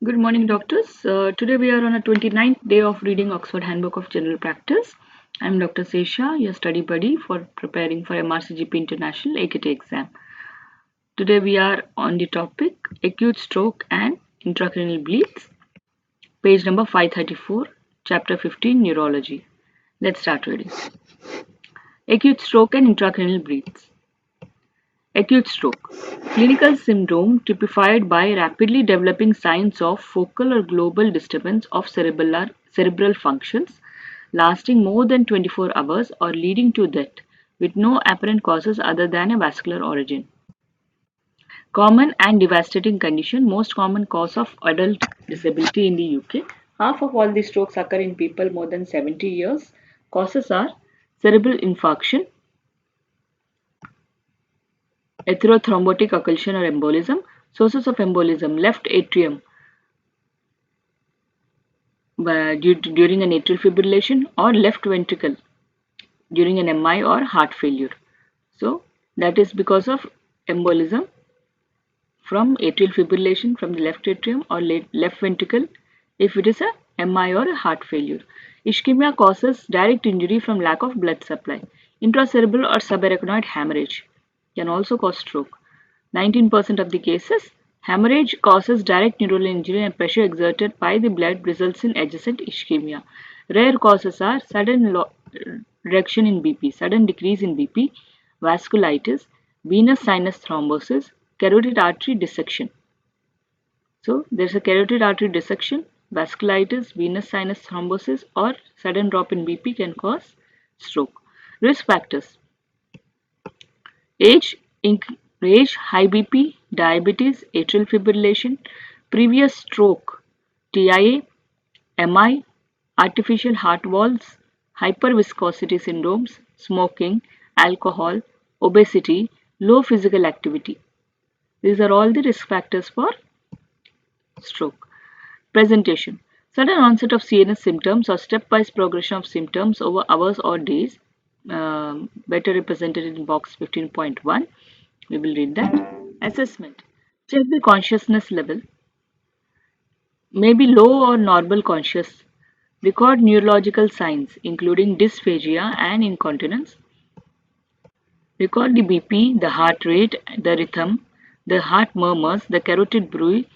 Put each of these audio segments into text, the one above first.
Good morning, doctors. Today we are on a 29th day of reading Oxford Handbook of General Practice. I'm Dr. Sesha, your study buddy for preparing for MRCGP International AKT exam. Today we are on the topic acute stroke and intracranial bleeds, page number 534, chapter 15, neurology. Let's start reading. Acute stroke and intracranial bleeds. Acute stroke. Clinical syndrome typified by rapidly developing signs of focal or global disturbance of cerebral functions lasting more than 24 hours or leading to death with no apparent causes other than a vascular origin. Common and devastating condition, most common cause of adult disability in the UK. Half of all these strokes occur in people more than 70 years. Causes are cerebral infarction, atherothrombotic occlusion or embolism. Sources of embolism: left atrium during an atrial fibrillation, or left ventricle during an MI or heart failure. So that is because of embolism from atrial fibrillation from the left atrium or left ventricle if it is a MI or a heart failure. Ischemia causes direct injury from lack of blood supply. Intracerebral or subarachnoid hemorrhage can also cause stroke. 19% of the cases, hemorrhage causes direct neural injury and pressure exerted by the blood results in adjacent ischemia. Rare causes are sudden reduction in BP, sudden decrease in BP, vasculitis, venous sinus thrombosis, carotid artery dissection. So there's a carotid artery dissection, vasculitis, venous sinus thrombosis, or sudden drop in BP can cause stroke. Risk factors: age, high BP, diabetes, atrial fibrillation, previous stroke, TIA, MI, artificial heart valves, hyperviscosity syndromes, smoking, alcohol, obesity, low physical activity. These are all the risk factors for stroke. Presentation: sudden onset of CNS symptoms or stepwise progression of symptoms over hours or days, better represented in box 15.1. We will read that. Assessment: check the consciousness level, may be low or normal conscious. Record neurological signs including dysphagia and incontinence. Record the BP, the heart rate, the rhythm, the heart murmurs, the carotid bruit,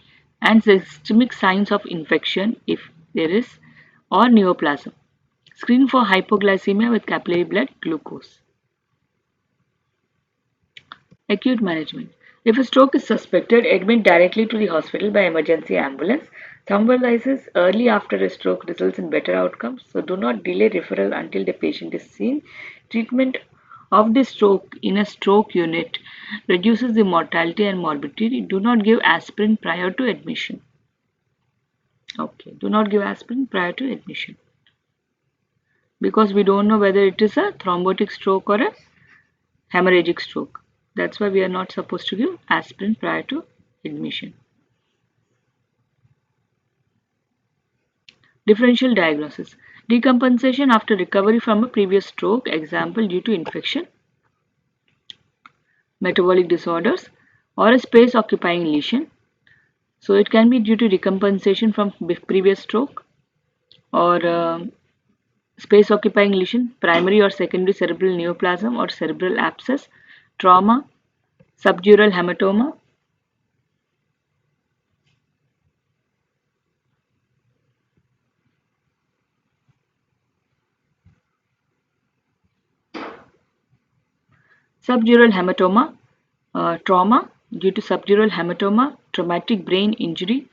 and systemic signs of infection if there is, or neoplasm. Screen for hypoglycemia with capillary blood glucose. Acute management. If a stroke is suspected, admit directly to the hospital by emergency ambulance. Thrombolysis early after a stroke results in better outcomes, so do not delay referral until the patient is seen. Treatment of the stroke in a stroke unit reduces the mortality and morbidity. Do not give aspirin prior to admission. Okay, do not give aspirin prior to admission because we don't know whether it is a thrombotic stroke or a hemorrhagic stroke. That's why we are not supposed to give aspirin prior to admission. Differential diagnosis. Decompensation after recovery from a previous stroke, example due to infection, metabolic disorders, or a space occupying lesion. So it can be due to decompensation from previous stroke or space occupying lesion, primary or secondary cerebral neoplasm or cerebral abscess, trauma, subdural hematoma, subdural hematoma, trauma due to subdural hematoma, traumatic brain injury,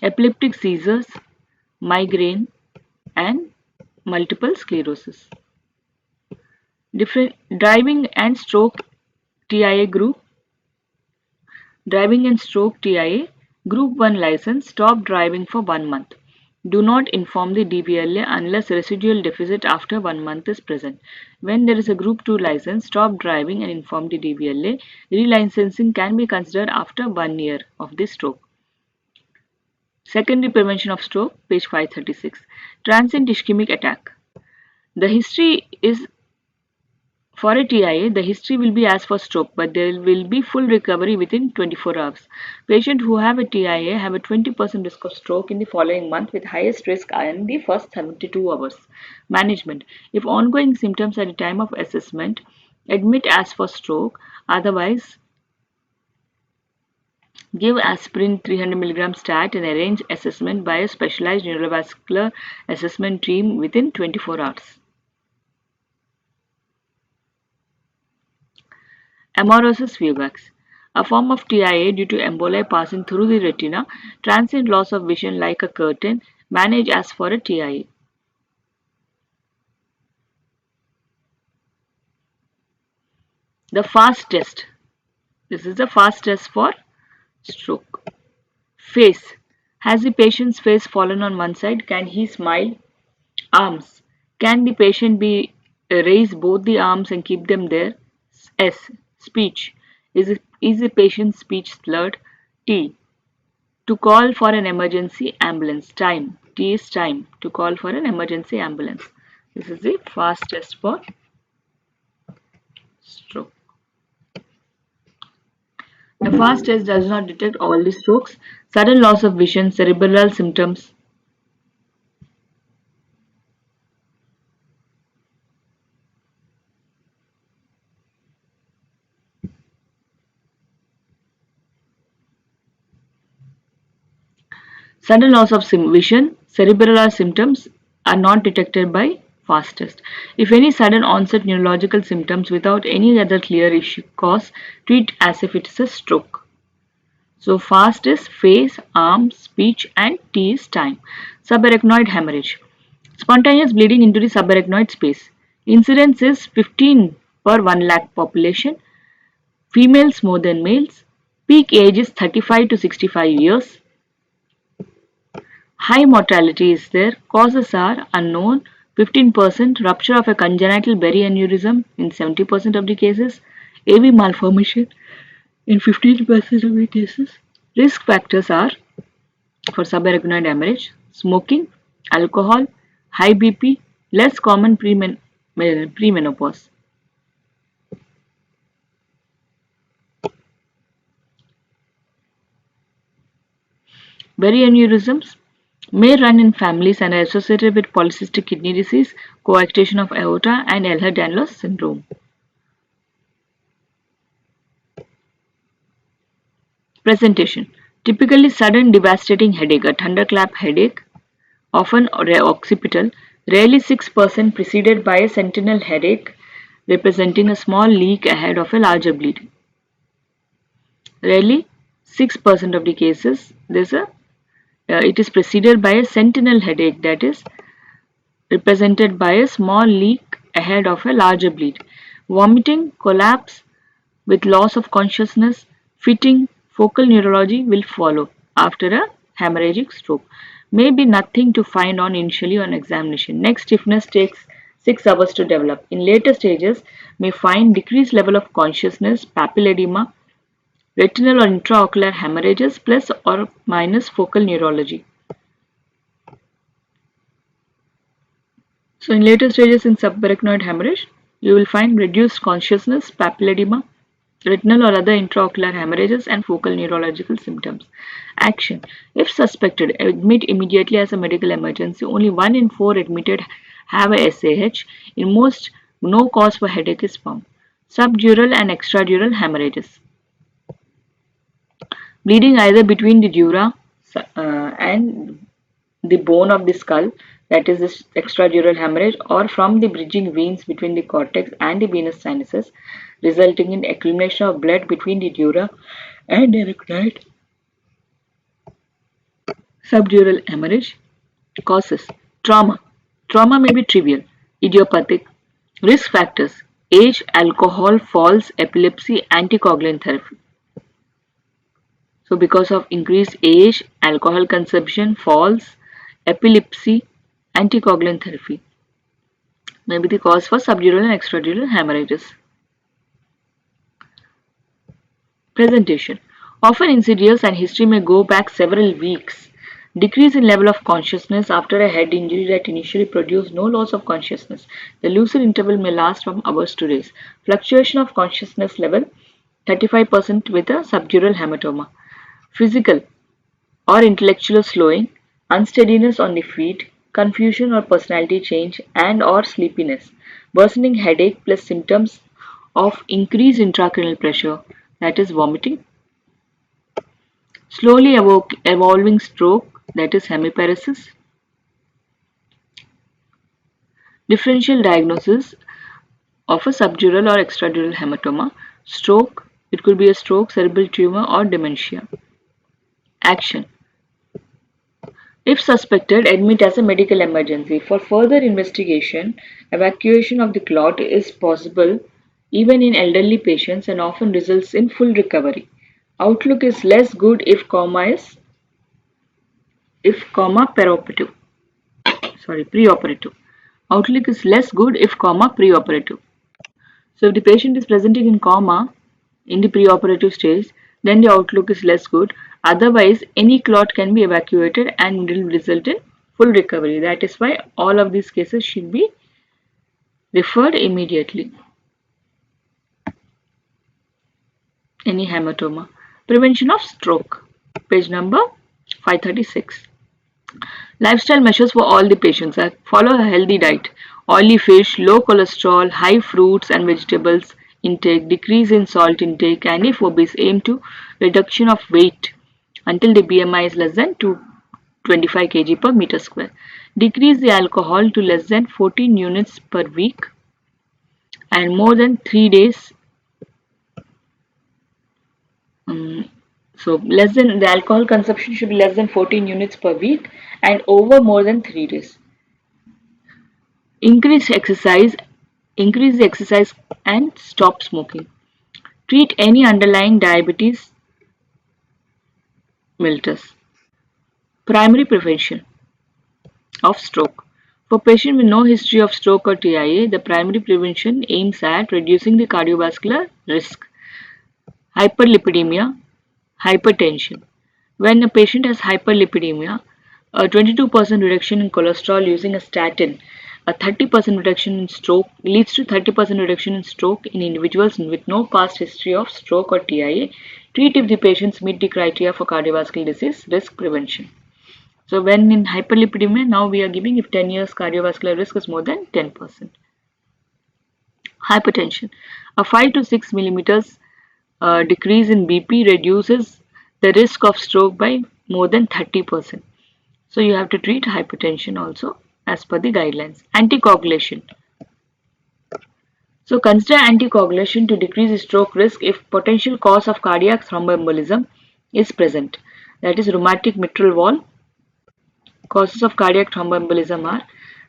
epileptic seizures, migraine, and multiple sclerosis. Different driving and stroke TIA group. Driving and stroke TIA Group 1 license. Stop driving for 1 month. Do not inform the DVLA unless residual deficit after 1 month is present. When there is a Group 2 license, stop driving and inform the DVLA. Relicensing can be considered after 1 year of the stroke. Secondary prevention of stroke, page 536. Transient ischemic attack. The history is For a TIA, the history will be as for stroke, but there will be full recovery within 24 hours. Patients who have a TIA have a 20% risk of stroke in the following month with highest risk in the first 72 hours. Management. If ongoing symptoms at the time of assessment, admit as for stroke. Otherwise, give aspirin 300 mg stat and arrange assessment by a specialized neurovascular assessment team within 24 hours. Amaurosis vivax, a form of TIA due to emboli passing through the retina, transient loss of vision like a curtain, managed as for a TIA. The FAST test. This is the FAST test for stroke. Face. Has the patient's face fallen on one side? Can he smile? Arms. Can the patient be raise both the arms and keep them there? S. Speech. Is the patient's speech slurred? T. To call for an emergency ambulance. Time. T is time to call for an emergency ambulance. This is the fast test for stroke. The fast test does not detect all the strokes. Sudden loss of vision, cerebral symptoms. Sudden loss of vision, cerebral symptoms are not detected by fast test. If any sudden onset neurological symptoms without any other clear issue cause, treat as if it is a stroke. So fast is face, arm, speech and T is time. Subarachnoid hemorrhage. Spontaneous bleeding into the subarachnoid space. Incidence is 15 per 1 lakh population. Females more than males. Peak age is 35 to 65 years. High mortality is there. Causes are unknown. 15% rupture of a congenital berry aneurysm in 70% of the cases. AV malformation in 15% of the cases. Risk factors are for subarachnoid hemorrhage, smoking, alcohol, high BP, less common premenopause. Berry aneurysms may run in families and are associated with polycystic kidney disease, coarctation of aorta, and Ehlers-Danlos syndrome. Presentation. Typically sudden devastating headache, a thunderclap headache, often occipital, rarely 6% preceded by a sentinel headache representing a small leak ahead of a larger bleed. Rarely 6% of the cases it is preceded by a sentinel headache, that is represented by a small leak ahead of a larger bleed. Vomiting, collapse with loss of consciousness, fitting, focal neurology will follow after a hemorrhagic stroke. May be nothing to find on initially on examination. Neck stiffness takes 6 hours to develop. In later stages, may find decreased level of consciousness, papilledema, retinal or intraocular hemorrhages plus or minus focal neurology. So in later stages in subarachnoid hemorrhage, you will find reduced consciousness, papilledema, retinal or other intraocular hemorrhages and focal neurological symptoms. Action. If suspected, admit immediately as a medical emergency. Only 1 in 4 admitted have a SAH. In most, no cause for headache is found. Subdural and extradural hemorrhages. Bleeding either between the dura and the bone of the skull, that is this extradural hemorrhage, or from the bridging veins between the cortex and the venous sinuses, resulting in accumulation of blood between the dura and arachnoid. Subdural hemorrhage. Causes. Trauma. Trauma may be trivial, idiopathic. Risk factors. Age, alcohol, falls, epilepsy, anticoagulant therapy. So because of increased age, alcohol consumption, falls, epilepsy, anticoagulant therapy may be the cause for subdural and extradural hemorrhages. Presentation. Often insidious and history may go back several weeks. Decrease in level of consciousness after a head injury that initially produced no loss of consciousness. The lucid interval may last from hours to days. Fluctuation of consciousness level 35% with a subdural hematoma. Physical or intellectual slowing, unsteadiness on the feet, confusion or personality change and or sleepiness. Worsening headache plus symptoms of increased intracranial pressure, that is vomiting. Slowly evolving stroke, that is hemiparesis. Differential diagnosis of a subdural or extradural hematoma, stroke, it could be a stroke, cerebral tumor or dementia. Action. If suspected, admit as a medical emergency. For further investigation, evacuation of the clot is possible even in elderly patients and often results in full recovery. Outlook is less good if preoperative. Preoperative. Outlook is less good if preoperative. So if the patient is presenting in coma in the preoperative stage, then the outlook is less good. Otherwise, any clot can be evacuated and will result in full recovery. That is why all of these cases should be referred immediately. Any hematoma. Prevention of stroke. Page number 536. Lifestyle measures for all the patients are follow a healthy diet, oily fish, low cholesterol, high fruits and vegetables intake, decrease in salt intake, and if obese, aim to reduction of weight until the BMI is less than 25 kg per meter square. Decrease the alcohol to less than 14 units per week and more than 3 days. So less than the alcohol consumption should be less than 14 units per week and over more than 3 days. Increase the exercise and stop smoking. Treat any underlying diabetes mellitus. Primary prevention of stroke. For patients with no history of stroke or TIA, the primary prevention aims at reducing the cardiovascular risk. Hyperlipidemia, hypertension. When a patient has hyperlipidemia, a 22% reduction in cholesterol using a statin, a 30% reduction in stroke leads to 30% reduction in stroke in individuals with no past history of stroke or TIA. Treat if the patients meet the criteria for cardiovascular disease risk prevention. So when in hyperlipidemia, now we are giving if 10 years cardiovascular risk is more than 10%. Hypertension. A 5 to 6 millimeters decrease in BP reduces the risk of stroke by more than 30%. So you have to treat hypertension also as per the guidelines. Anticoagulation. So consider anticoagulation to decrease the stroke risk if potential cause of cardiac thromboembolism is present. That is rheumatic mitral valve. Causes of cardiac thromboembolism are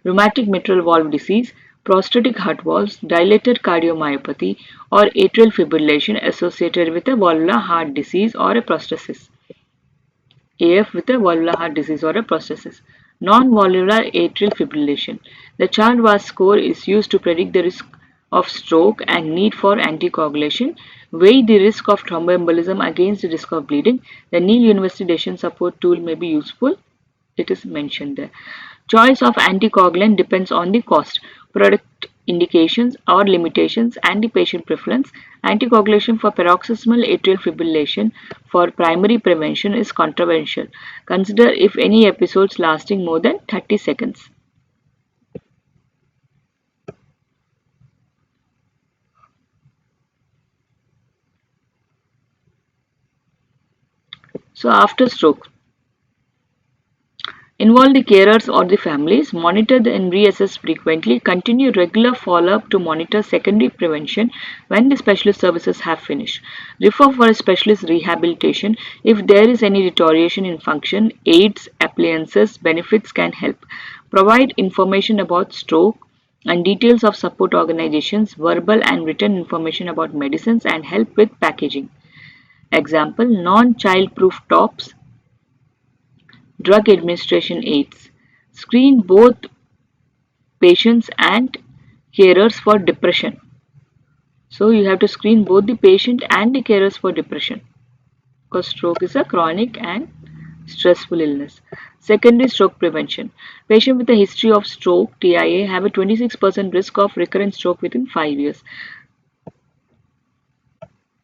rheumatic mitral valve disease, prostatic heart valves, dilated cardiomyopathy, or atrial fibrillation associated with a valvular heart disease or a prosthesis. AF with a valvular heart disease or a prosthesis. Non-valvular atrial fibrillation. The Charles score is used to predict the risk of stroke and need for anticoagulation. Weigh the risk of thromboembolism against the risk of bleeding. The Neil University Decision Support Tool may be useful. It is mentioned there. Choice of anticoagulant depends on the cost, product indications or limitations and the patient preference. Anticoagulation for paroxysmal atrial fibrillation for primary prevention is controversial. Consider if any episodes lasting more than 30 seconds. So after stroke, involve the carers or the families, monitor and reassess frequently, continue regular follow-up to monitor secondary prevention when the specialist services have finished. Refer for a specialist rehabilitation if there is any deterioration in function, aids, appliances, benefits can help. Provide information about stroke and details of support organizations, verbal and written information about medicines and help with packaging. Example, non-child-proof tops, drug administration aids. Screen both patients and carers for depression. So you have to screen both the patient and the carers for depression because stroke is a chronic and stressful illness. Secondary stroke prevention. Patients with a history of stroke (TIA) have a 26% risk of recurrent stroke within 5 years.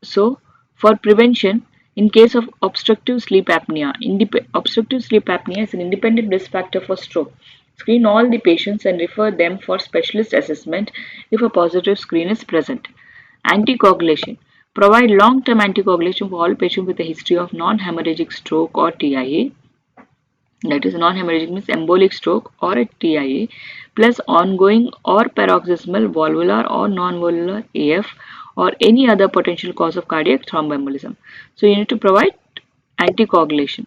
So, for prevention, in case of obstructive sleep apnea, obstructive sleep apnea is an independent risk factor for stroke. Screen all the patients and refer them for specialist assessment if a positive screen is present. Anticoagulation. Provide long-term anticoagulation for all patients with a history of non-hemorrhagic stroke or TIA, that is non-hemorrhagic means embolic stroke or a TIA, plus ongoing or paroxysmal valvular or non-valvular AF or any other potential cause of cardiac thromboembolism. So you need to provide anticoagulation.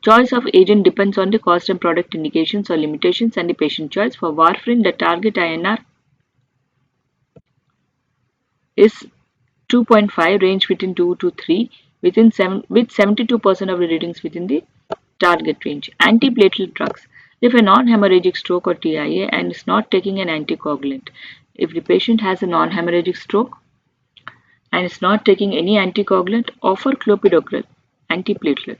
Choice of agent depends on the cost and product indications or limitations and the patient choice. For warfarin, the target INR is 2.5, range between 2 to 3 within 72% of the readings within the target range. Antiplatelet drugs. If a non-hemorrhagic stroke or TIA and is not taking an anticoagulant, if the patient has a non-hemorrhagic stroke and is not taking any anticoagulant, offer clopidogrel, antiplatelet,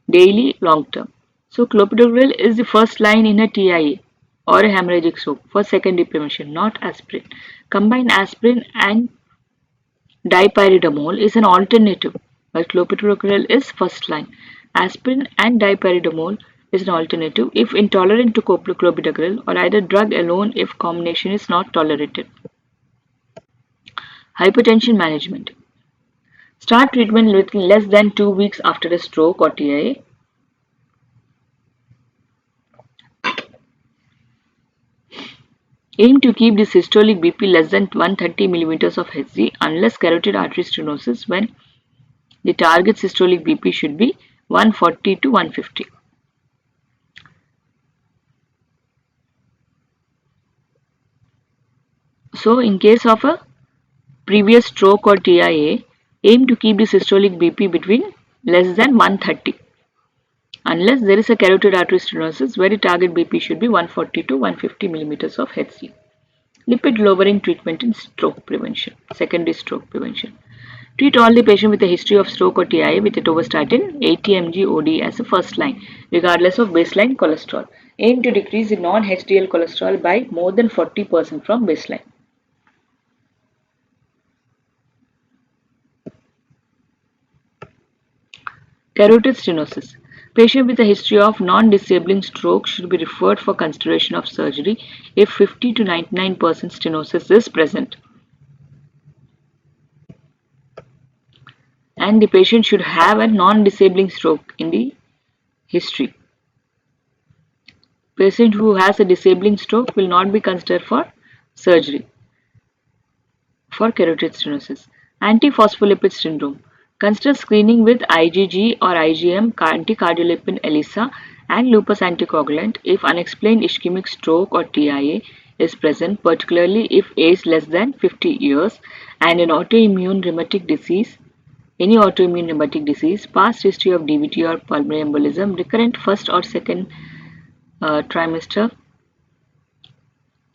daily long term. So clopidogrel is the first line in a TIA or a hemorrhagic stroke for secondary prevention, not aspirin. Combine aspirin and dipyridamole is an alternative, while clopidogrel is first line. Aspirin and dipyridamole is an alternative if intolerant to clopidogrel, or either drug alone if combination is not tolerated. Hypertension management. Start treatment within less than 2 weeks after a stroke or TIA. Aim to keep the systolic BP less than 130 mm of Hg unless carotid artery stenosis, when the target systolic BP should be 140 to 150. So in case of a previous stroke or TIA, aim to keep the systolic BP between less than 130 unless there is a carotid artery stenosis, where the target BP should be 140 to 150 mm of Hg. Lipid lowering treatment in stroke prevention, secondary stroke prevention. Treat all the patients with a history of stroke or TIA with atorvastatin 80 mg OD as a first line, regardless of baseline cholesterol. Aim to decrease the non-HDL cholesterol by more than 40% from baseline. Carotid stenosis. Patient with a history of non-disabling stroke should be referred for consideration of surgery if 50 to 99% stenosis is present. And the patient should have a non-disabling stroke in the history. Patient who has a disabling stroke will not be considered for surgery for carotid stenosis. Antiphospholipid syndrome. Consider screening with IgG or IgM, anticardiolipin ELISA, and lupus anticoagulant if unexplained ischemic stroke or TIA is present, particularly if age less than 50 years, and an autoimmune rheumatic disease, any autoimmune rheumatic disease, past history of DVT or pulmonary embolism, recurrent first or second trimester,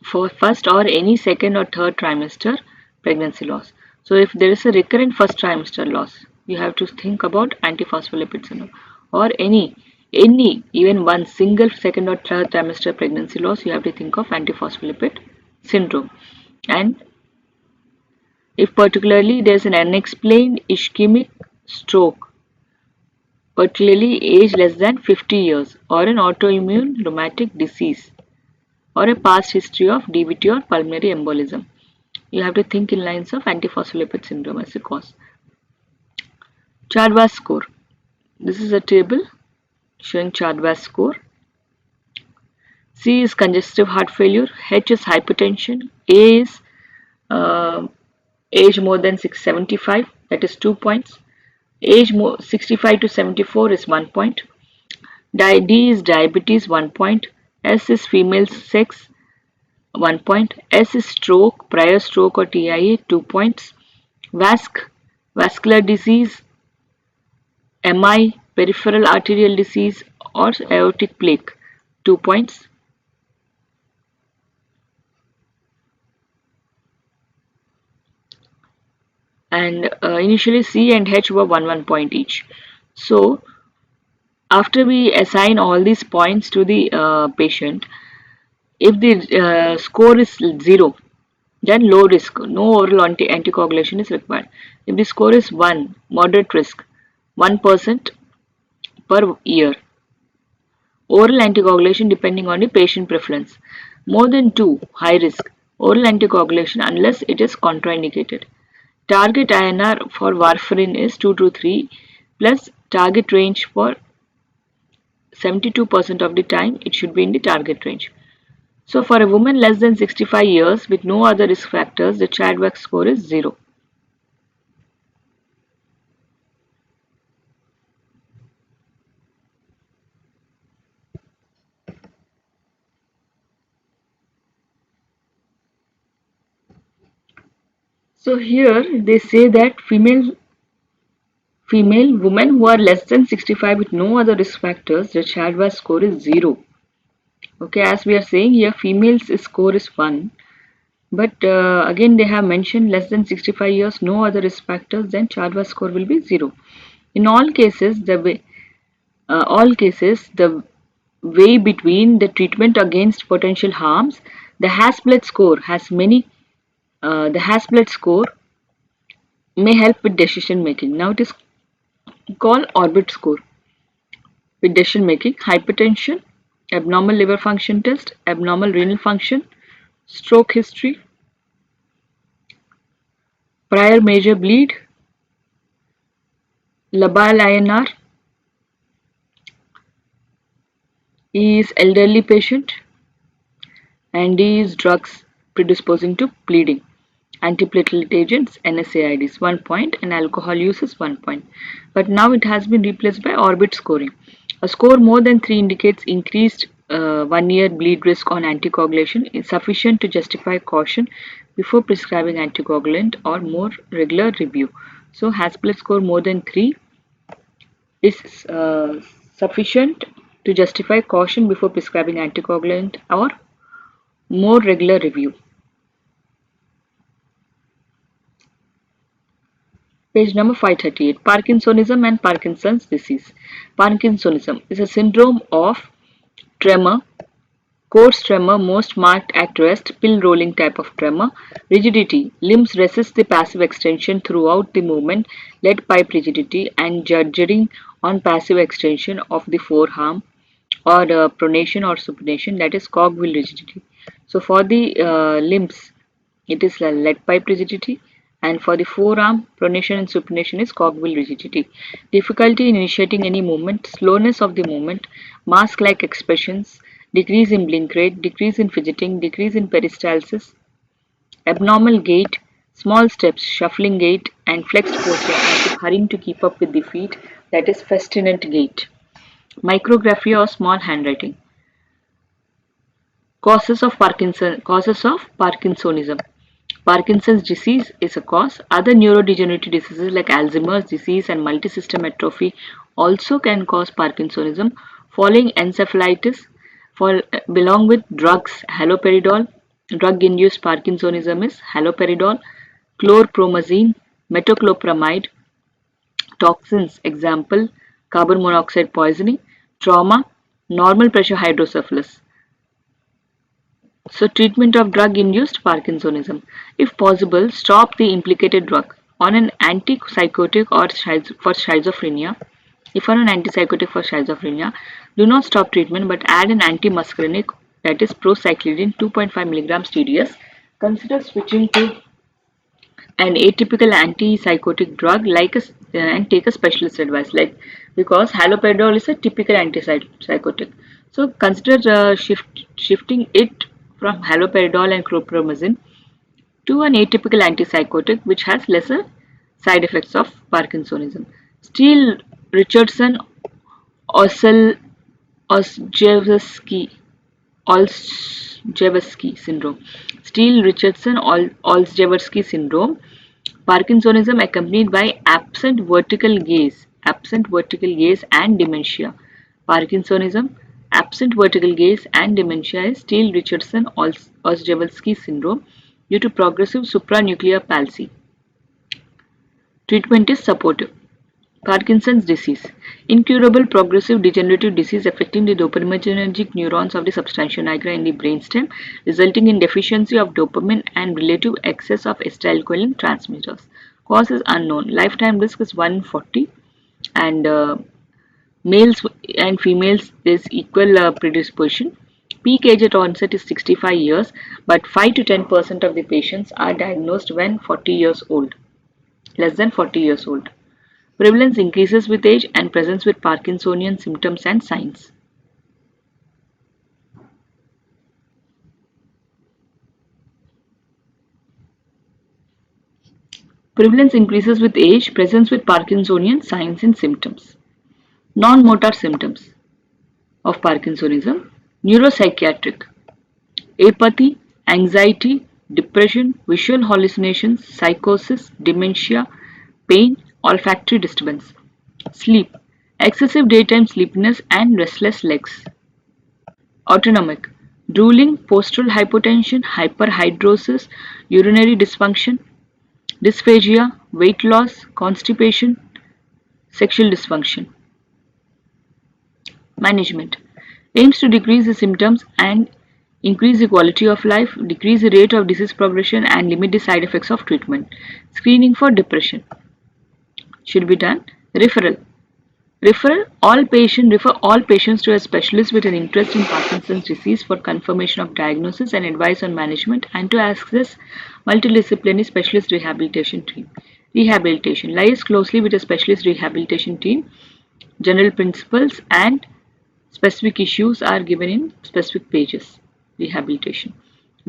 for first or any second or third trimester pregnancy loss. So if there is a recurrent first trimester loss, you have to think about antiphospholipid syndrome, or any even one single second or third trimester pregnancy loss, you have to think of antiphospholipid syndrome. And if particularly there is an unexplained ischemic stroke, particularly age less than 50 years, or an autoimmune rheumatic disease, or a past history of DVT or pulmonary embolism, you have to think in lines of antiphospholipid syndrome as a cause. Chadwas score. This is a table showing Chadwas score. C is congestive heart failure, H is hypertension, A is age more than 675, that is 2 points. Age 65 to 74 is 1 point. D is diabetes, 1 point. S is female sex, 1 point. S is stroke, prior stroke or TIA, 2 points. Vascular disease, MI, peripheral arterial disease or aortic plaque, 2 points. And initially C and H were 1 point each. So After we assign all these points to the patient, if the score is 0, then low risk, no oral anticoagulation is required. If the score is 1, moderate risk, 1% per year. Oral anticoagulation depending on the patient preference. More than 2, high risk. Oral anticoagulation unless it is contraindicated. Target INR for warfarin is 2 to 3 plus target range for 72% of the time it should be in the target range. So for a woman less than 65 years with no other risk factors, the Chadwick score is 0. So here they say that female women who are less than 65 with no other risk factors, the Chadwick score is 0. Okay, as we are saying here, females score is 1. But again, they have mentioned less than 65 years, no other risk factors, then Chadwick score will be 0. In all cases, the way between the treatment against potential harms, the Hasbled score has many. The Hasbled score may help with decision making. Now it is called Orbit score with decision making, hypertension, abnormal liver function test, abnormal renal function, stroke history, prior major bleed, labile INR, is elderly patient, and D is drugs predisposing to bleeding. Antiplatelet agents, NSAIDs 1 point, and alcohol use is 1 point. But now it has been replaced by orbit scoring. A score more than 3 indicates increased 1-year bleed risk on anticoagulation is sufficient to justify caution before prescribing anticoagulant or more regular review. So Hasbled score more than 3 is sufficient to justify caution before prescribing anticoagulant or more regular review. Page number 538. Parkinsonism and Parkinson's disease. Parkinsonism is a syndrome of tremor, coarse tremor most marked at rest, pill rolling type of tremor. Rigidity. Limbs resist the passive extension throughout the movement, lead pipe rigidity and judging on passive extension of the forearm or pronation or supination, that is cogwheel rigidity. So for the limbs, it is lead pipe rigidity, and for the forearm, pronation and supination is cogwheel rigidity. Difficulty in initiating any movement, slowness of the movement, mask-like expressions, decrease in blink rate, decrease in fidgeting, decrease in peristalsis, abnormal gait, small steps, shuffling gait, and flexed posture as if hurrying to keep up with the feet, that is festinant gait. Micrography or small handwriting. Causes of Parkinsonism. Parkinson's disease is a cause. Other neurodegenerative diseases like Alzheimer's disease and multisystem atrophy also can cause Parkinsonism. Following encephalitis belong with drugs. Haloperidol. Drug-induced Parkinsonism is haloperidol, chlorpromazine, metoclopramide. Toxins, example, carbon monoxide poisoning. Trauma, normal pressure hydrocephalus. So treatment of drug-induced Parkinsonism. If possible, stop the implicated drug on an antipsychotic or for schizophrenia. If on an antipsychotic for schizophrenia, do not stop treatment but add an antimuscarinic, that is procyclidine 2.5 milligrams TDS. Consider switching to an atypical antipsychotic drug and take a specialist advice, like because haloperidol is a typical antipsychotic. So consider shifting it from haloperidol and chlorpromazine to an atypical antipsychotic which has lesser side effects of Parkinsonism. Steele Richardson Osel Olszewski syndrome. Steele Richardson Olszewski syndrome. Parkinsonism accompanied by absent vertical gaze and dementia. Parkinsonism, absent vertical gaze and dementia is Steele Richardson Olszewski syndrome due to progressive supranuclear palsy. Treatment is supportive. Parkinson's disease. Incurable progressive degenerative disease affecting the dopaminergic neurons of the substantia nigra in the brainstem, resulting in deficiency of dopamine and relative excess of acetylcholine transmitters. Cause is unknown. Lifetime risk is 1 in 40, and males and females is equal predisposition. Peak age at onset is 65 years, but 5 to 10% of the patients are diagnosed when 40 years old, less than 40 years old. Prevalence increases with age and presents with Parkinsonian symptoms and signs. Prevalence increases with age, presence with Parkinsonian signs and symptoms. Non-motor symptoms of Parkinsonism: neuropsychiatric, apathy, anxiety, depression, visual hallucinations, psychosis, dementia, pain, olfactory disturbance. Sleep, excessive daytime sleepiness and restless legs. Autonomic, drooling, postural hypotension, hyperhidrosis, urinary dysfunction, dysphagia, weight loss, constipation, sexual dysfunction. Management aims to decrease the symptoms and increase the quality of life, decrease the rate of disease progression, and limit the side effects of treatment. Screening for depression should be done. Referral. Refer all patients to a specialist with an interest in Parkinson's disease for confirmation of diagnosis and advice on management, and to access multidisciplinary specialist rehabilitation team. Rehabilitation liaise closely with a specialist rehabilitation team. General principles and specific issues are given in specific pages. Rehabilitation.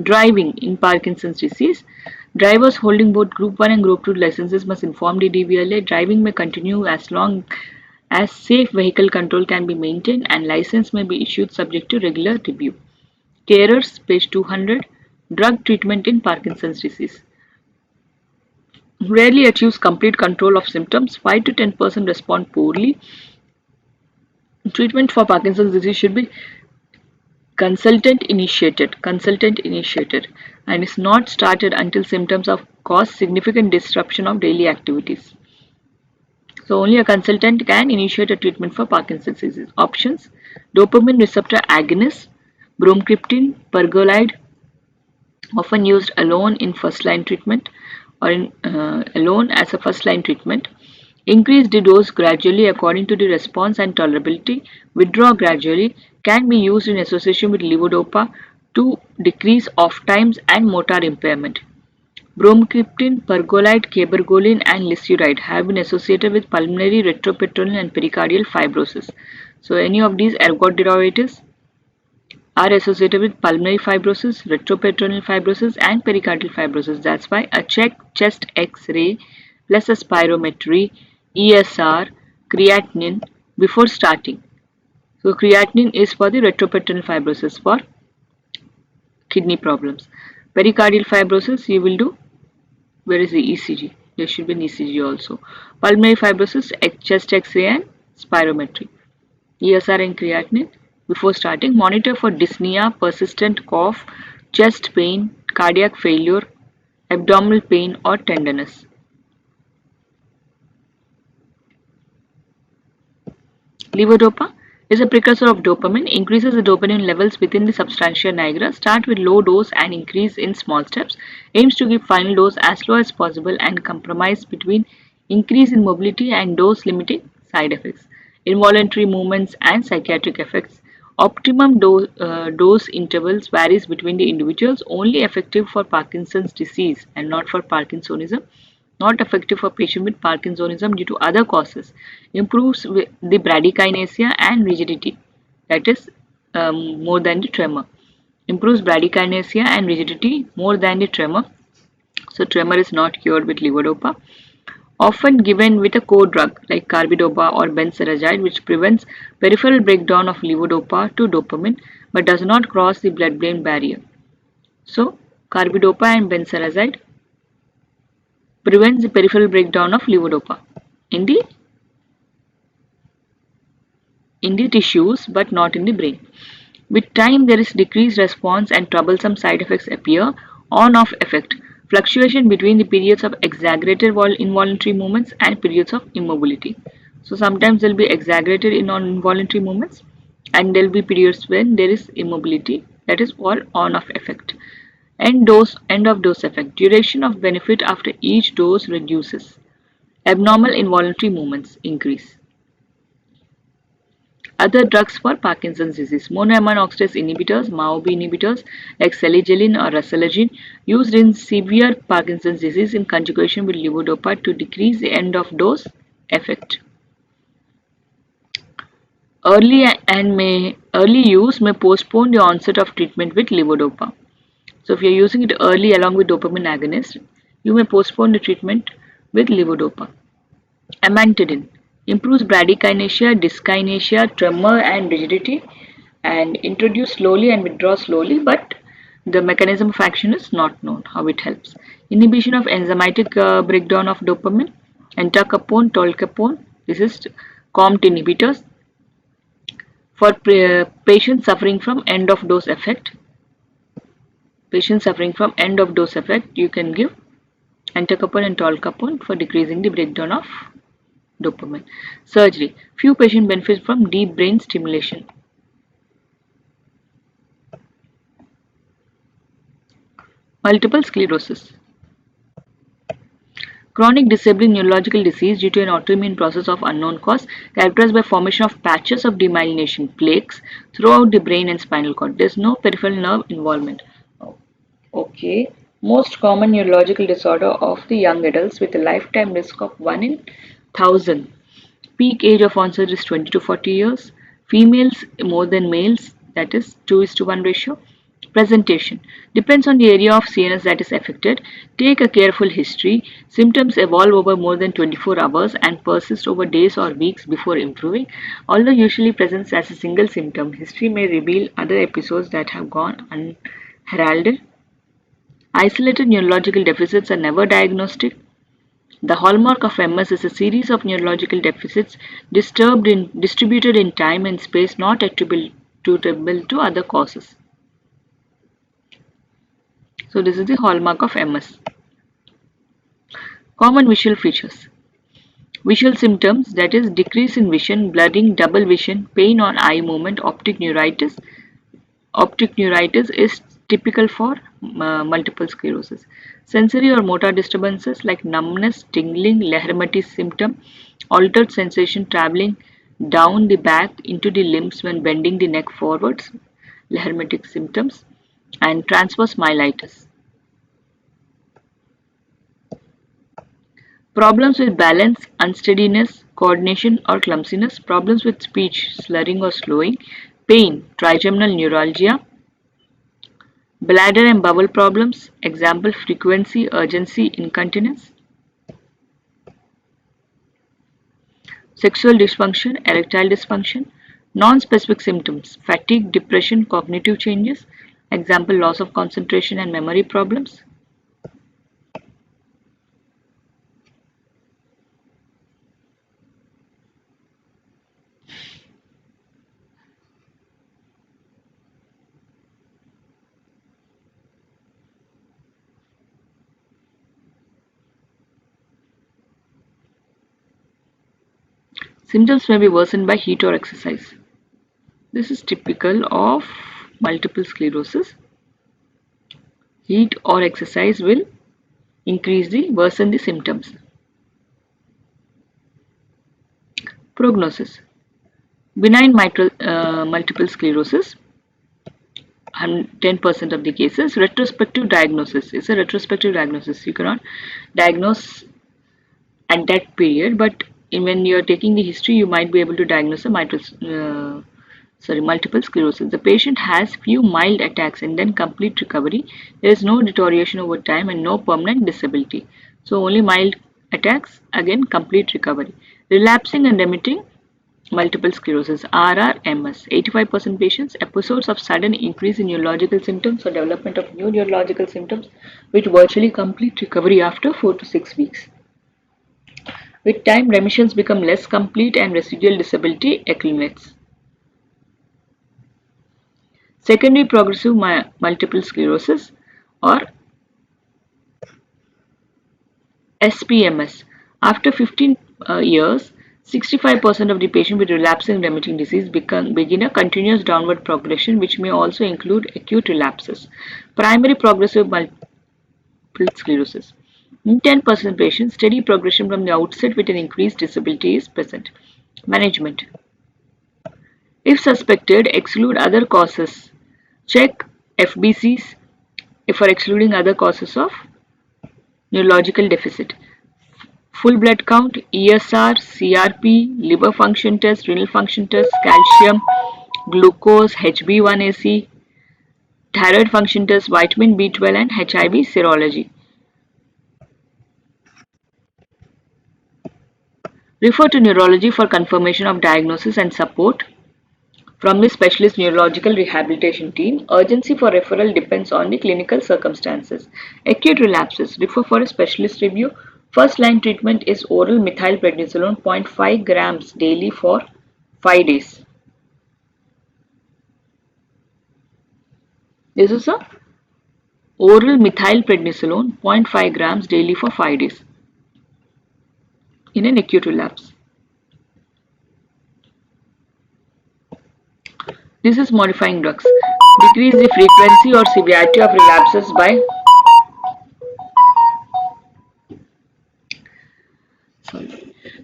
Driving in Parkinson's disease. Drivers holding both Group 1 and Group 2 licenses must inform the DVLA. Driving may continue as long as safe vehicle control can be maintained, and license may be issued subject to regular review. Carers, page 200. Drug treatment in Parkinson's disease. Rarely achieves complete control of symptoms. 5 to 10% respond poorly. Treatment for Parkinson's disease should be consultant initiated, and is not started until symptoms have caused significant disruption of daily activities. So only a consultant can initiate a treatment for Parkinson's disease. Options: dopamine receptor agonist, bromocriptine, pergolide, often used alone in first-line treatment or alone as a first-line treatment. Increase the dose gradually according to the response and tolerability. Withdraw gradually. Can be used in association with levodopa to decrease off times and motor impairment. Bromocriptine, pergolide, cabergoline, and lisuride have been associated with pulmonary retroperitoneal and pericardial fibrosis. So any of these ergot derivatives are associated with pulmonary fibrosis, retroperitoneal fibrosis, and pericardial fibrosis. That's why a chest X-ray plus a spirometry, ESR, creatinine before starting. So creatinine is for the retroperitoneal fibrosis, for kidney problems. Pericardial fibrosis, you will do, where is the ECG? There should be an ECG also. Pulmonary fibrosis, chest X-ray and spirometry. ESR and creatinine before starting. Monitor for dyspnea, persistent cough, chest pain, cardiac failure, abdominal pain or tenderness. Levodopa is a precursor of dopamine, increases the dopamine levels within the substantia nigra. Start with low dose and increase in small steps. Aims to give final dose as low as possible and compromise between increase in mobility and dose limiting side effects. Involuntary movements and psychiatric effects. Optimum dose intervals varies between the individuals, only effective for Parkinson's disease and not for Parkinsonism. Not effective for patients with Parkinsonism due to other causes. Improves with the bradykinesia and rigidity, that is more than the tremor. Improves bradykinesia and rigidity more than the tremor. So tremor is not cured with levodopa. Often given with a co-drug like carbidopa or benserazide, which prevents peripheral breakdown of levodopa to dopamine but does not cross the blood-brain barrier. So carbidopa and benserazide prevents the peripheral breakdown of levodopa in the tissues but not in the brain. With time, there is decreased response and troublesome side effects appear. On-off effect, fluctuation between the periods of exaggerated involuntary movements and periods of immobility. So sometimes they'll be exaggerated in involuntary movements, and there'll be periods when there is immobility, that is all on-off effect. End of dose effect. Duration of benefit after each dose reduces. Abnormal involuntary movements increase. Other drugs for Parkinson's disease. Monoamine oxidase inhibitors, MAO-B inhibitors like salicylic or ruxolitinib used in severe Parkinson's disease in conjugation with levodopa to decrease the end of dose effect. Early use may postpone the onset of treatment with levodopa. So if you're using it early along with dopamine agonist, you may postpone the treatment with levodopa. Amantadine improves bradykinesia, dyskinesia, tremor and rigidity, and introduced slowly and withdraw slowly, but the mechanism of action is not known how it helps. Inhibition of enzymatic breakdown of dopamine, entacapone, tolcapone, this is COMT inhibitors for patients suffering from end of dose effect. Patients suffering from end of dose effect, you can give entacapone and tolcapone for decreasing the breakdown of dopamine. Surgery. Few patients benefit from deep brain stimulation. Multiple sclerosis. Chronic disabling neurological disease due to an autoimmune process of unknown cause, characterized by formation of patches of demyelination plaques throughout the brain and spinal cord. There is no peripheral nerve involvement. Okay. Most common neurological disorder of the young adults with a lifetime risk of 1 in 1000. Peak age of onset is 20 to 40 years. Females more than males, that is 2 is to 1 ratio. Presentation depends on the area of CNS that is affected. Take a careful history. Symptoms evolve over more than 24 hours and persist over days or weeks before improving. Although usually presents as a single symptom, history may reveal other episodes that have gone unheralded. Isolated neurological deficits are never diagnostic. The hallmark of MS is a series of neurological deficits distributed in time and space not attributable to other causes. So this is the hallmark of MS. Common visual features. Visual symptoms, that is decrease in vision, blurring, double vision, pain on eye movement, optic neuritis. Optic neuritis is typical for multiple sclerosis. Sensory or motor disturbances like numbness, tingling, Lhermitte's symptom, altered sensation traveling down the back into the limbs when bending the neck forwards, Lhermitte's symptoms, and transverse myelitis. Problems with balance, unsteadiness, coordination or clumsiness, problems with speech, slurring or slowing, pain, trigeminal neuralgia, bladder and bowel problems, example frequency, urgency, incontinence, sexual dysfunction, erectile dysfunction, non-specific symptoms, fatigue, depression, cognitive changes, example loss of concentration and memory problems. Symptoms may be worsened by heat or exercise. This is typical of multiple sclerosis. Heat or exercise will worsen the symptoms. Prognosis. Benign multiple sclerosis, 10% of the cases. Retrospective diagnosis is a retrospective diagnosis. You cannot diagnose at that period, but when you are taking the history, you might be able to diagnose a multiple sclerosis. The patient has few mild attacks and then complete recovery. There is no deterioration over time and no permanent disability. So only mild attacks, again complete recovery. Relapsing and remitting multiple sclerosis, RRMS. 85% patients, episodes of sudden increase in neurological symptoms or development of new neurological symptoms with virtually complete recovery after 4 to 6 weeks. With time, remissions become less complete and residual disability accumulates. Secondary progressive multiple sclerosis or SPMS. After 15 years, 65% of the patient with relapsing remitting disease begin a continuous downward progression, which may also include acute relapses. Primary progressive multiple sclerosis. In 10% patients, steady progression from the outset with an increased disability is present. Management. If suspected, exclude other causes. Check FBCs for excluding other causes of neurological deficit. Full blood count, ESR, CRP, liver function test, renal function test, calcium, glucose, HB1AC, thyroid function test, vitamin B12 and HIV serology. Refer to neurology for confirmation of diagnosis and support from the specialist neurological rehabilitation team. Urgency for referral depends on the clinical circumstances. Acute relapses. Refer for a specialist review. First line treatment is oral methylprednisolone 0.5 grams daily for 5 days. This is a oral methylprednisolone 0.5 grams daily for 5 days in an acute relapse. This is modifying drugs. Decrease the frequency or severity of relapses by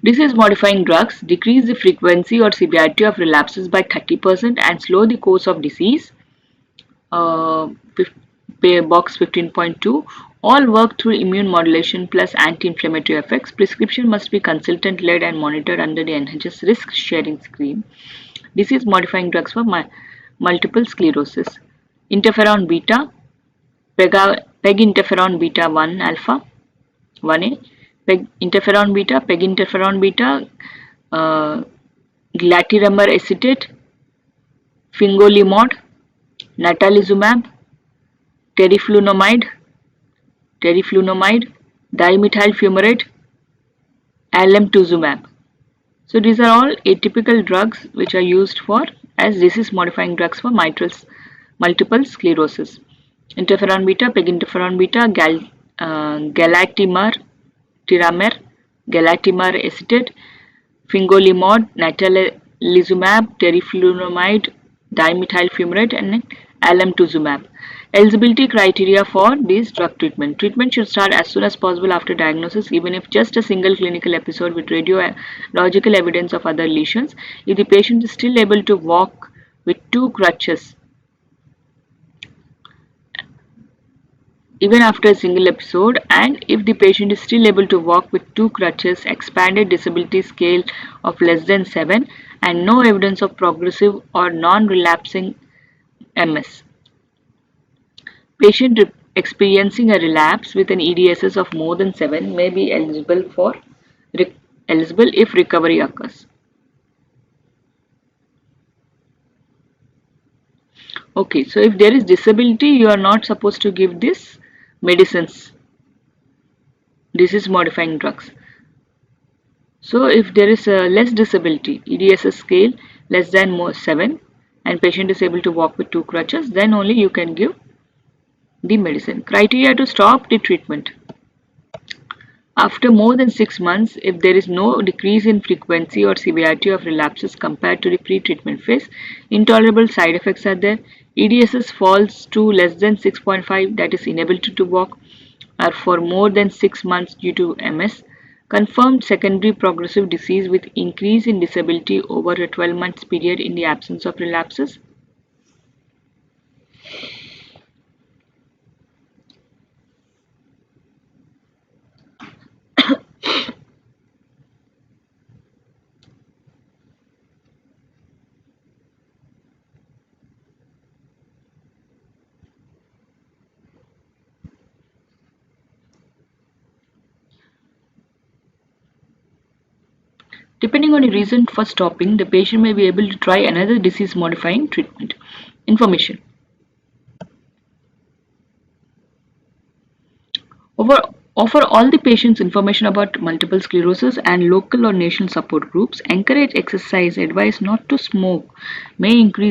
disease-modifying drugs decrease the frequency or severity of relapses by 30% and slow the course of disease. Uh, box 15.2. All work through immune modulation plus anti-inflammatory effects. Prescription must be consultant-led and monitored under the NHS risk-sharing scheme. Disease-modifying drugs for multiple sclerosis. Interferon beta, PEG interferon beta 1 alpha, 1A, PEG interferon beta, PEG interferon beta, glatiramar acetate, fingolimod, natalizumab, teriflunomide, dimethyl fumarate, alemtuzumab. So these are all atypical drugs which are used for as disease modifying drugs for multiple sclerosis. Interferon beta, PEG interferon beta, galatimar, tiramer, galatimar acetate, fingolimod, natalizumab, teriflunomide, dimethyl fumarate and alemtuzumab. Eligibility criteria for this drug treatment. Treatment should start as soon as possible after diagnosis, even if just a single clinical episode with radiological evidence of other lesions. If the patient is still able to walk with 2 crutches, even after a single episode, and if the patient is still able to walk with 2 crutches, expanded disability scale of less than 7, and no evidence of progressive or non-relapsing MS. Patient experiencing a relapse with an EDSS of more than 7 may be eligible if recovery occurs. Okay, so if there is disability, you are not supposed to give this medicines, disease modifying drugs. So if there is a less disability, EDSS scale less than 7 and patient is able to walk with 2 crutches, then only you can give the medicine. Criteria to stop the treatment. After more than 6 months, if there is no decrease in frequency or severity of relapses compared to the pre-treatment phase, intolerable side effects are there, EDSS falls to less than 6.5, that is inability to walk, or for more than 6 months due to MS, confirmed secondary progressive disease with increase in disability over a 12 months period in the absence of relapses. Depending on the reason for stopping, the patient may be able to try another disease-modifying treatment. Information. Offer all the patients information about multiple sclerosis and local or national support groups. Encourage exercise. Advise not to smoke.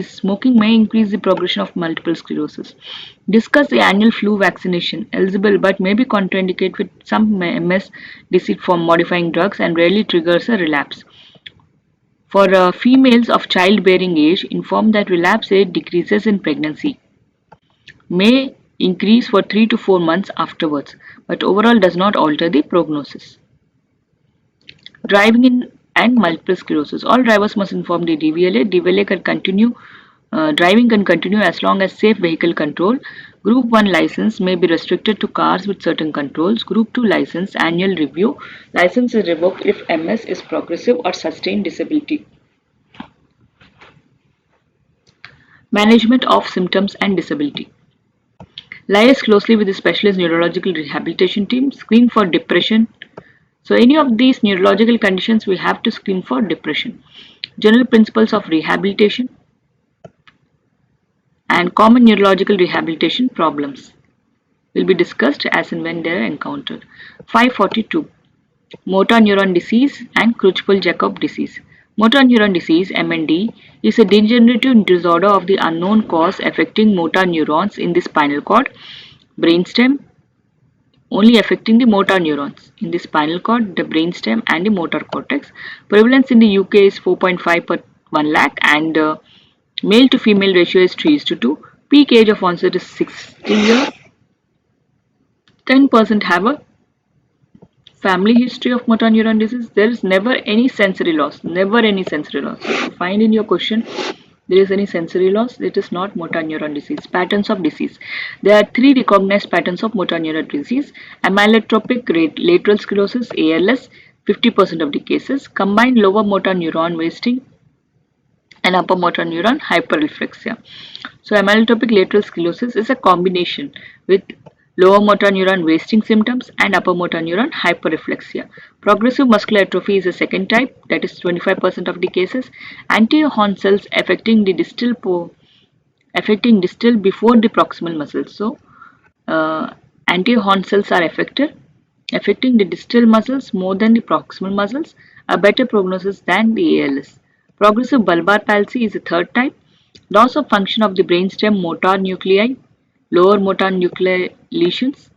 Smoking may increase the progression of multiple sclerosis. Discuss the annual flu vaccination. Eligible but may be contraindicated with some MS disease form modifying drugs and rarely triggers a relapse. For females of childbearing age, informed that relapse rate decreases in pregnancy, may increase for 3 to 4 months afterwards, but overall does not alter the prognosis. Driving in and multiple sclerosis. All drivers must inform the DVLA. DVLA can continue, driving can continue as long as safe vehicle control. Group 1 license may be restricted to cars with certain controls. Group 2 license, annual review. License is revoked if MS is progressive or sustained disability. Management of symptoms and disability. Liaise closely with the specialist neurological rehabilitation team. Screen for depression. So any of these neurological conditions we have to screen for depression. General principles of rehabilitation and common neurological rehabilitation problems will be discussed as and when they are encountered. 542. Motor neuron disease and Creutzfeldt-Jakob disease. Motor neuron disease (MND) is a degenerative disorder of the unknown cause affecting motor neurons in the spinal cord, brainstem, only affecting the motor neurons in the spinal cord, the brainstem, and the motor cortex. Prevalence in the UK is 4.5 per 1 lakh, and male to female ratio is 3:2. Peak age of onset is 60 years. 10% have a family history of motor neuron disease. There is never any sensory loss. Never any sensory loss. So if you find in your question there is any sensory loss, it is not motor neuron disease. Patterns of disease. There are 3 recognized patterns of motor neuron disease. Amyotrophic lateral sclerosis, ALS, 50% of the cases. Combined lower motor neuron wasting and upper motor neuron hyperreflexia. So amyotrophic lateral sclerosis is a combination with lower motor neuron wasting symptoms and upper motor neuron hyperreflexia. Progressive muscular atrophy is a second type, that is 25% of the cases. Anterior horn cells affecting distal before the proximal muscles. So anterior horn cells are affecting the distal muscles more than the proximal muscles, a better prognosis than the ALS. Progressive bulbar palsy is a third type. Loss of function of the brainstem motor nuclei, lower motor nuclei lesions.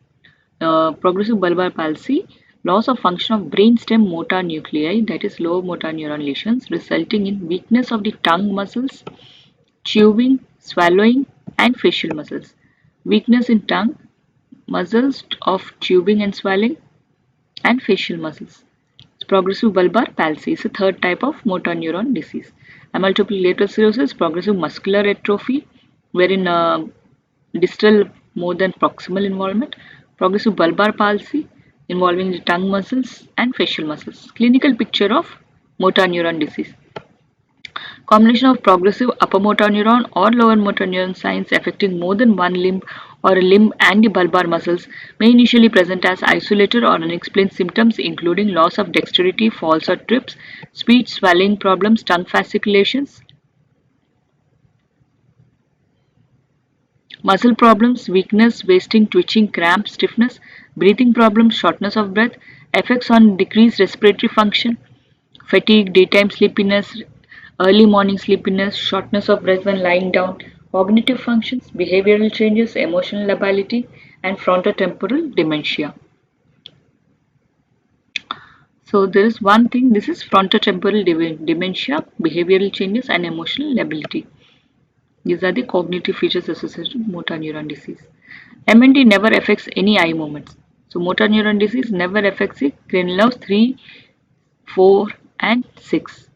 Progressive bulbar palsy, loss of function of brainstem motor nuclei, that is lower motor neuron lesions, resulting in weakness of the tongue muscles, chewing, swallowing, and facial muscles. Weakness in tongue, muscles of chewing and swallowing, and facial muscles. Progressive bulbar palsy is a third type of motor neuron disease. Amyotrophic lateral sclerosis, progressive muscular atrophy, wherein distal more than proximal involvement. Progressive bulbar palsy, involving the tongue muscles and facial muscles. Clinical picture of motor neuron disease. Combination of progressive upper motor neuron or lower motor neuron signs affecting more than one limb or a limb and the bulbar muscles may initially present as isolated or unexplained symptoms including loss of dexterity, falls or trips, speech, swallowing problems, tongue fasciculations, muscle problems, weakness, wasting, twitching, cramps, stiffness, breathing problems, shortness of breath, effects on decreased respiratory function, fatigue, daytime sleepiness, early morning sleepiness, shortness of breath when lying down, cognitive functions, behavioral changes, emotional lability, and frontotemporal dementia. So there is one thing, this is frontotemporal dementia, behavioral changes, and emotional lability. These are the cognitive features associated with motor neuron disease. MND never affects any eye movements. So motor neuron disease never affects the cranial nerves 3, 4, and 6.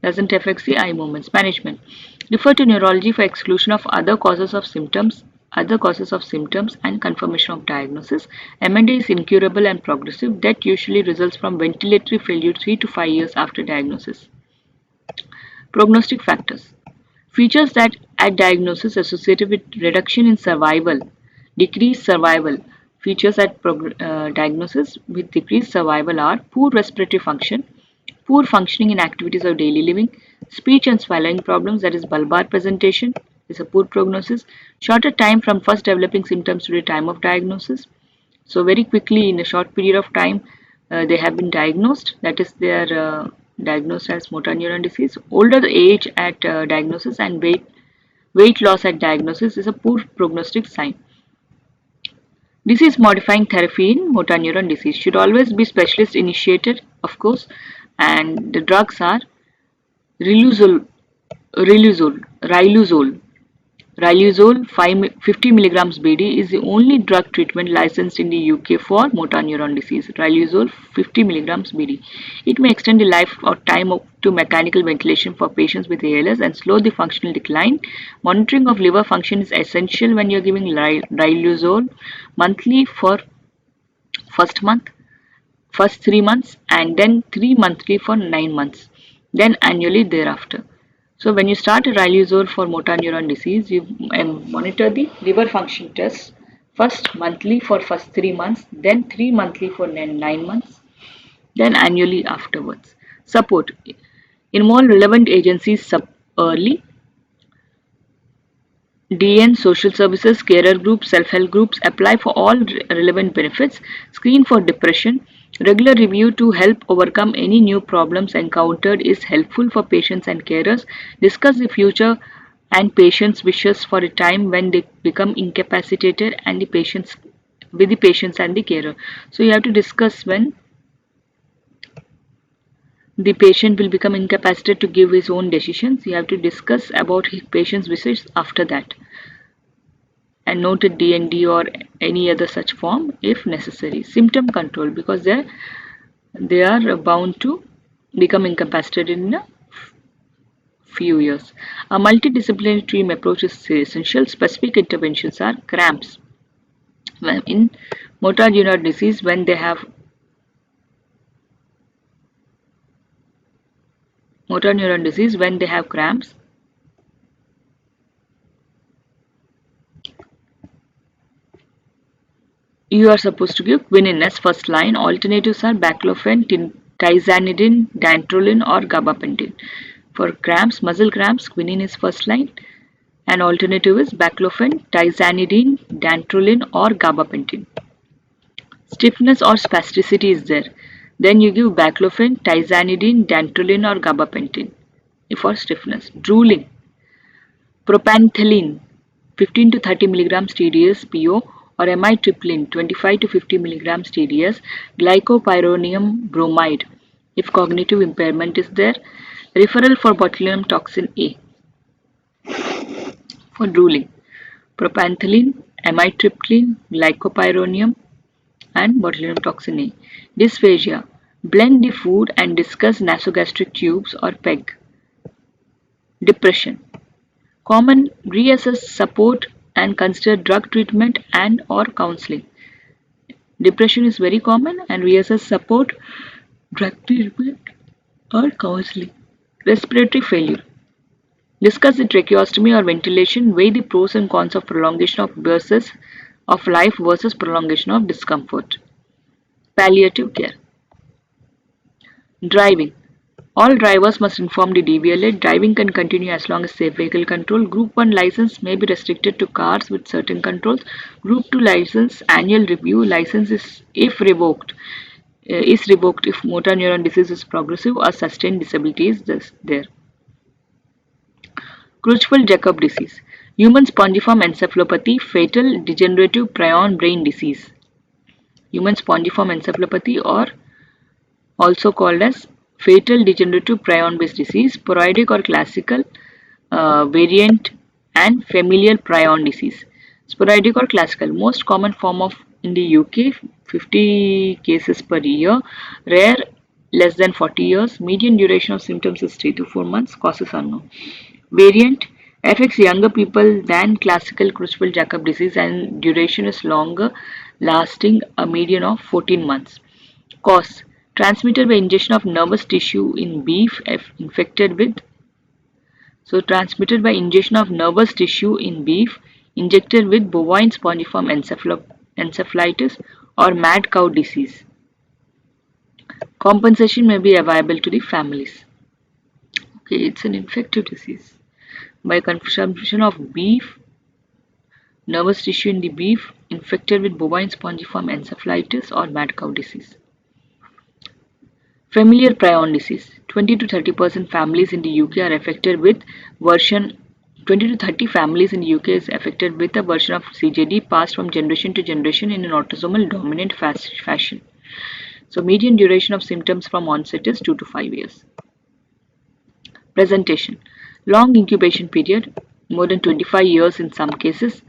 Doesn't affect the eye movements. Management. Refer to neurology for exclusion of other causes of symptoms and confirmation of diagnosis. MND is incurable and progressive. Death usually results from ventilatory failure 3 to 5 years after diagnosis. Prognostic factors. Features that at diagnosis associated with reduction in survival, decreased survival. Features at diagnosis with decreased survival are poor respiratory function, poor functioning in activities of daily living, speech and swallowing problems, that is bulbar presentation is a poor prognosis, shorter time from first developing symptoms to the time of diagnosis. So very quickly in a short period of time they have been diagnosed, that is they are diagnosed as motor neuron disease. Older age at diagnosis and weight loss at diagnosis is a poor prognostic sign. Disease modifying therapy in motor neuron disease should always be specialist initiated, of course, and the drugs are Riluzole, Riluzole, Riluzole 50 milligrams BD is the only drug treatment licensed in the UK for motor neuron disease. Riluzole 50 milligrams BD. It may extend the life or time up to mechanical ventilation for patients with ALS and slow the functional decline. Monitoring of liver function is essential when you're giving Riluzole monthly for first month, first 3 months, and then 3 monthly for 9 months, then annually thereafter. So when you start a Riluzole for motor neuron disease, you monitor the liver function test first monthly for first 3 months, then 3 monthly for 9 months, then annually afterwards. Support. Involve relevant agencies early. DN, social services, carer groups, self-help groups apply for all relevant benefits, screen for depression. Regular review to help overcome any new problems encountered is helpful for patients and carers. Discuss the future and patients' wishes for a time when they become incapacitated and the patients with the patients and the carer. So you have to discuss when the patient will become incapacitated to give his own decisions. You have to discuss about his patient's wishes after that, and noted DND or any other such form if necessary. Symptom control, because they are bound to become incapacitated in a few years. A multidisciplinary team approach is essential. Specific interventions are cramps. Well, in motor neuron disease, when they have cramps, you are supposed to give quinine as first line. Alternatives are baclofen, tizanidine, dantrolene, or gabapentin. For cramps, muscle cramps, quinine is first line, and alternative is baclofen, tizanidine, dantrolene, or gabapentin. Stiffness or spasticity is there. Then you give baclofen, tizanidine, dantrolene, or gabapentin for stiffness. Drooling, propanthelin 15 to 30 milligrams TDS PO or amitriptyline 25 to 50 milligrams TDS, glycopyrronium bromide if cognitive impairment is there. Referral for botulinum toxin A for drooling. Propanthelin, amitriptyline, glycopyrronium, and botulinum toxin A. Dysphagia. Blend the food and discuss nasogastric tubes or PEG. Depression. Common, reassess support and consider drug treatment and or counseling. Depression is very common and reassess support, drug treatment or counseling. Respiratory failure. Discuss the tracheostomy or ventilation, weigh the pros and cons of prolongation of life versus prolongation of discomfort. Palliative care. Driving. All drivers must inform the DVLA. Driving can continue as long as safe vehicle control. Group 1 license may be restricted to cars with certain controls. Group 2 license annual review. License is revoked if motor neuron disease is progressive or sustained disability is there. Creutzfeldt-Jakob disease. Human spongiform encephalopathy, fatal degenerative prion brain disease. Human spongiform encephalopathy, or also called as fatal degenerative prion-based disease, sporadic or classical variant, and familial prion disease. Sporadic or classical, most common form of in the UK, 50 cases per year, rare less than 40 years, median duration of symptoms is 3 to 4 months, causes unknown. Variant affects younger people than classical Creutzfeldt-Jakob disease and duration is longer, lasting a median of 14 months. Cause transmitted by ingestion of nervous tissue in beef infected with transmitted by ingestion of nervous tissue in beef injected with bovine spongiform encephalitis or mad cow disease. Compensation may be available to the families. Okay, it's an infective disease. By consumption of beef, nervous tissue in the beef infected with bovine spongiform encephalitis or mad cow disease. Familial prion disease. 20 to 30% families in the UK are affected with version 20 to 30 families in the UK is affected with a version of CJD passed from generation to generation in an autosomal dominant fashion. So median duration of symptoms from onset is 2 to 5 years. Presentation. Long incubation period, more than 25 years in some cases.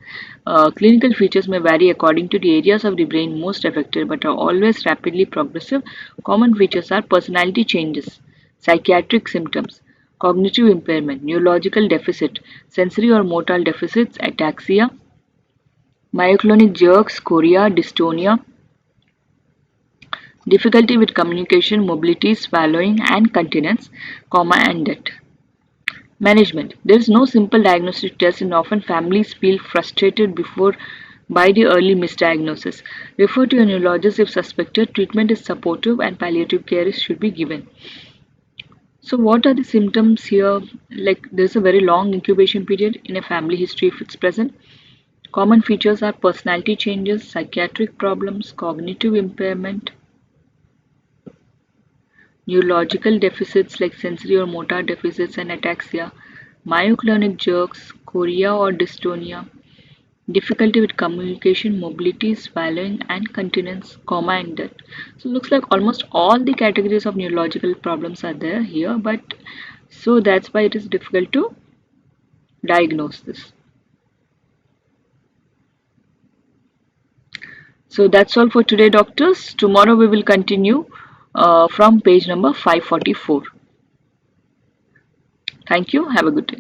Clinical features may vary according to the areas of the brain most affected but are always rapidly progressive. Common features are personality changes, psychiatric symptoms, cognitive impairment, neurological deficit, sensory or motor deficits, ataxia, myoclonic jerks, chorea, dystonia, difficulty with communication, mobility, swallowing, and continence, and death. Management. There is no simple diagnostic test and often families feel frustrated before by the early misdiagnosis. Refer to a neurologist if suspected. Treatment is supportive and palliative care should be given. So what are the symptoms here? Like there's a very long incubation period in a family history if it's present. Common features are personality changes, psychiatric problems, cognitive impairment, neurological deficits like sensory or motor deficits and ataxia, myoclonic jerks, chorea or dystonia, difficulty with communication, mobility, swallowing and continence, and death. So it looks like almost all the categories of neurological problems are there here, but so that's why it is difficult to diagnose this. So that's all for today, doctors. Tomorrow we will continue from page number 544. Thank you. Have a good day.